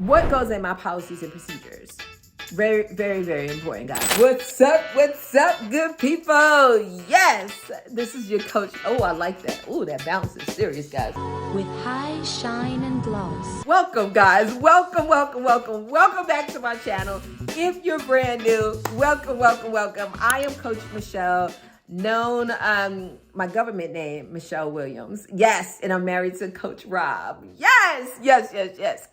what goes in my policies and procedures? Very, very, very important, guys. What's up? What's up, good people? Yes, this is your coach. Oh, I like that. Oh, that bounce is serious, guys. With high shine and gloss. Welcome, guys. Welcome back to my channel. If you're brand new, welcome. I am Coach Michele, known my government name, Michele Williams. Yes, and I'm married to Coach Rob. Yes.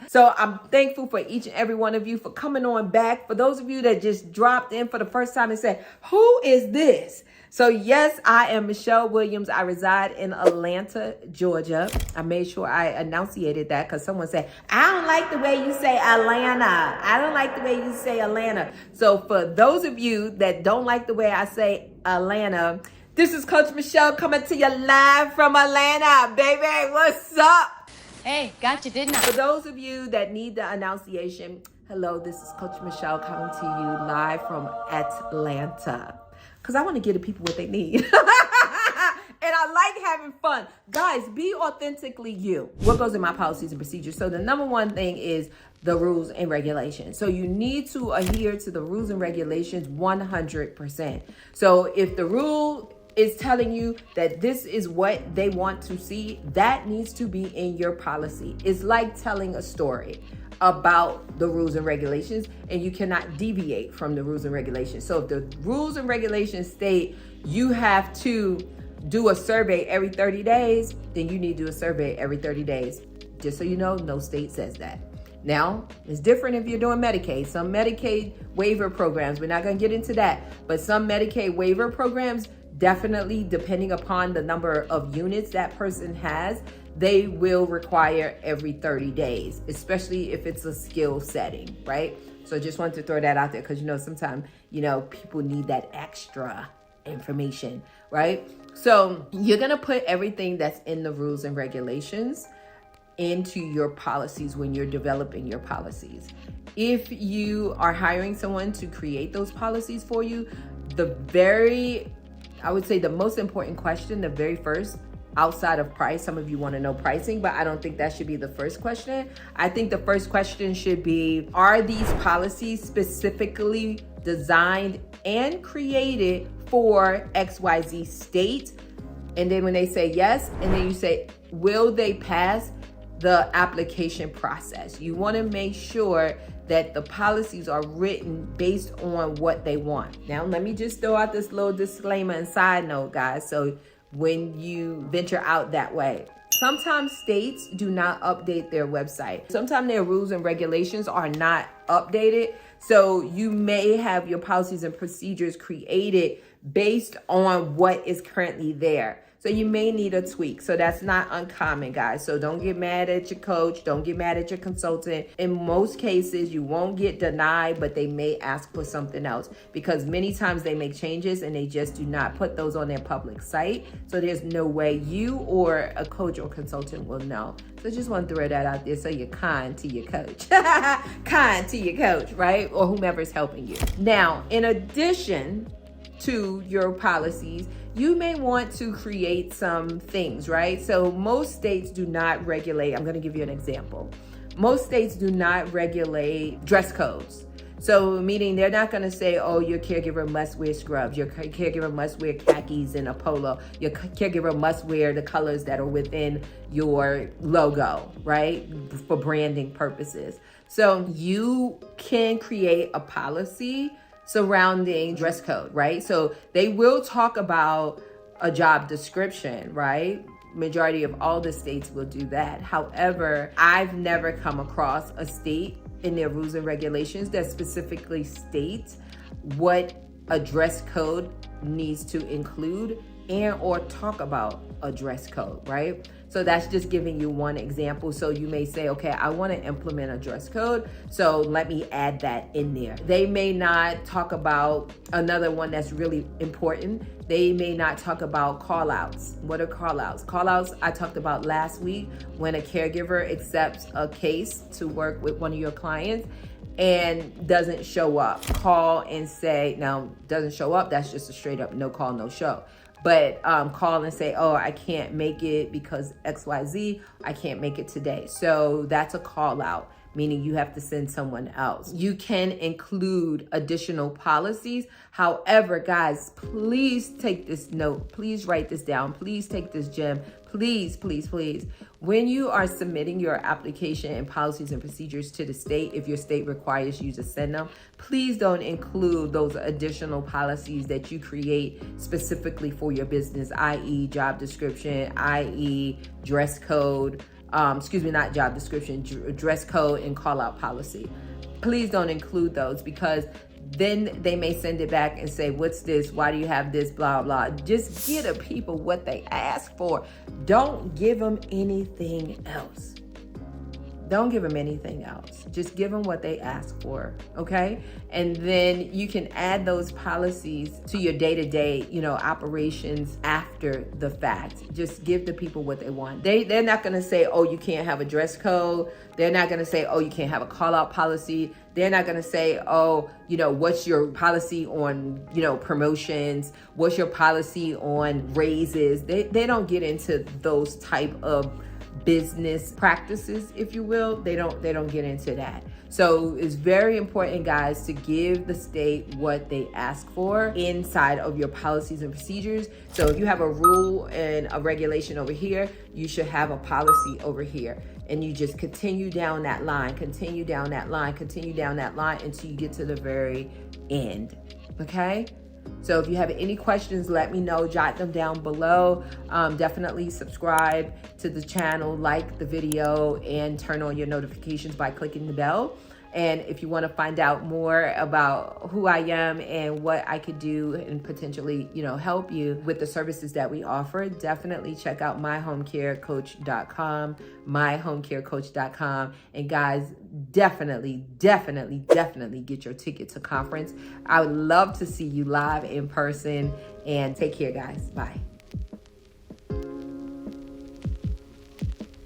So I'm thankful for each and every one of you for coming on back. For those of you that just dropped in for the first time and said, who is this? So yes, I am Michele Williams. I reside in Atlanta, Georgia. I made sure I enunciated that because someone said, I don't like the way you say Atlanta. I don't like the way you say Atlanta. So for those of you that don't like the way I say Atlanta, this is Coach Michele coming to you live from Atlanta, baby. What's up? Hey, gotcha, didn't I? For those of you that need the enunciation, hello, this is Coach Michele coming to you live from Atlanta. Because I want to give the people what they need. And I like having fun. Guys, be authentically you. What goes in my policies and procedures? So the number one thing is the rules and regulations. So you need to adhere to the rules and regulations 100%. So if the rule is telling you that this is what they want to see, that needs to be in your policy. It's like telling a story about the rules and regulations, and you cannot deviate from the rules and regulations. So if the rules and regulations state you have to do a survey every 30 days, then you need to do a survey every 30 days. Just so you know, no state says that. Now, it's different if you're doing Medicaid. Some Medicaid waiver programs, we're not going to get into that, but some Medicaid waiver programs, definitely depending upon the number of units that person has, they will require every 30 days, especially if it's a skill setting, right? So just wanted to throw that out there because, sometimes, people need that extra information, right? So you're going to put everything that's in the rules and regulations into your policies when you're developing your policies. If you are hiring someone to create those policies for you, I would say the most important question, the very first, outside of price, some of you want to know pricing, but I don't think that should be the first question. I think the first question should be, are these policies specifically designed and created for XYZ state? And then when they say yes, and then you say, will they pass the application process? You want to make sure that the policies are written based on what they want. Now, let me just throw out this little disclaimer and side note, guys. So when you venture out that way, sometimes states do not update their website. Sometimes their rules and regulations are not updated. So you may have your policies and procedures created based on what is currently there. So you may need a tweak. So that's not uncommon, guys. So don't get mad at your coach. Don't get mad at your consultant. In most cases, you won't get denied, but they may ask for something else because many times they make changes and they just do not put those on their public site. So there's no way you or a coach or consultant will know. So just want to throw that out there so you're kind to your coach. Kind to your coach, right? Or whomever's helping you. Now, in addition to your policies, you may want to create some things, right? So most states do not regulate. I'm going to give you an example. Most states do not regulate dress codes. So meaning they're not going to say, oh, your caregiver must wear scrubs. Your caregiver must wear khakis and a polo. Your caregiver must wear the colors that are within your logo, right? For branding purposes. So you can create a policy surrounding dress code, right? So they will talk about a job description, right? Majority of all the states will do that. However, I've never come across a state in their rules and regulations that specifically states what a dress code needs to include and or talk about a dress code, right? So that's just giving you one example. So you may say, okay, I want to implement a dress code, so let me add that in there. They may not talk about another one that's really important. They may not talk about call outs. What are call outs? Call outs I talked about last week when a caregiver accepts a case to work with one of your clients and doesn't show up. Call and say, now doesn't show up, that's just a straight up no call, no show. But call and say, oh, I can't make it because XYZ, I can't make it today. So that's a call out. meaning you have to send someone else. You can include additional policies. However, guys, please take this note. Please write this down. Please take this gem. Please, please, please. When you are submitting your application and policies and procedures to the state, if your state requires you to send them, please don't include those additional policies that you create specifically for your business, i.e. job description, i.e. dress code, not job description, dress code and call out policy. Please don't include those, because then they may send it back and say, what's this? Why do you have this? Blah, blah. Just give the people what they ask for. Don't give them anything else. Don't give them anything else. Just give them what they ask for, okay? And then you can add those policies to your day-to-day, operations after the fact. Just give the people what they want. They're not gonna say, oh, you can't have a dress code. They're not gonna say, oh, you can't have a call-out policy. They're not gonna say, oh, what's your policy on, promotions? What's your policy on raises? They don't get into those type of business practices, if you will. They don't get into that. So it's very important, guys, to give the state what they ask for inside of your policies and procedures. So if you have a rule and a regulation over here, you should have a policy over here. And you just continue down that line, continue down that line, continue down that line until you get to the very end, okay? So if you have any questions, let me know, jot them down below. Definitely subscribe to the channel, like the video, and turn on your notifications by clicking the bell. And if you want to find out more about who I am and what I could do and potentially, help you with the services that we offer, definitely check out myhomecarecoach.com, myhomecarecoach.com. And guys, definitely get your ticket to conference. I would love to see you live in person, and take care, guys. Bye.